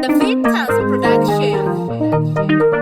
The Vitas Production.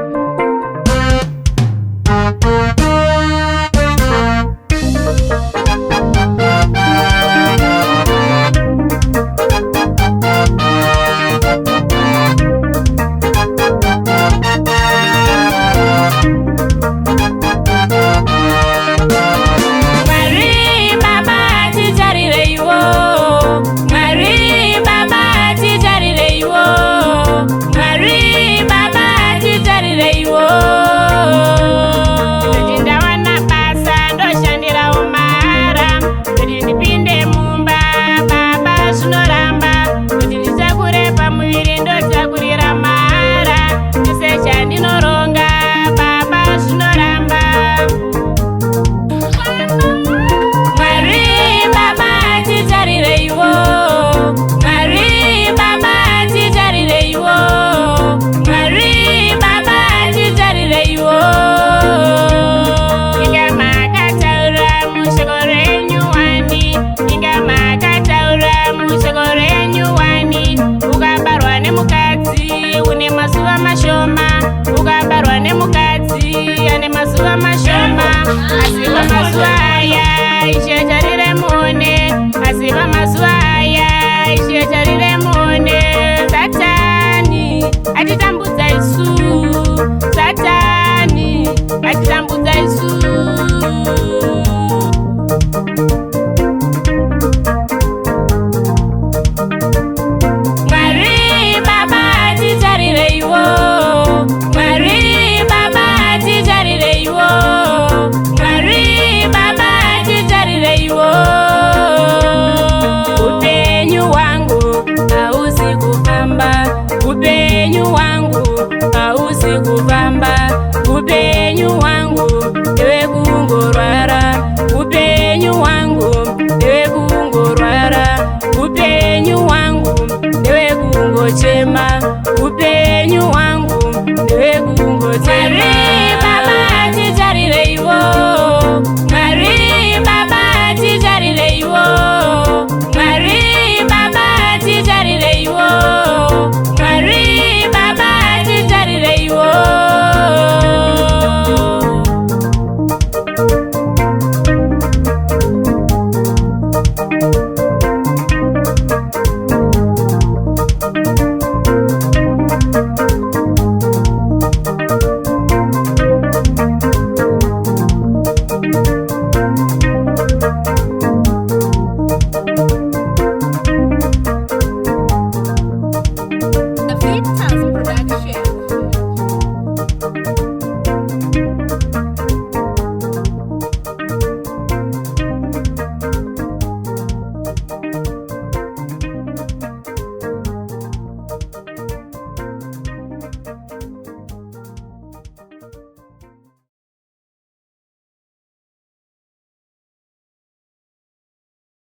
Asiva mazuaya ishetarire mone, asiva mazuaya ishetarire mone. Satani atitambudza isu, Satani atitambudza isu. Upenyu wangu hausi kufamba, upenyu wangu ewe kungorwara, upenyu wangu ewe kungorwara, upenyu wangu ewe kungochema, upenyu wangu ewe kungochema.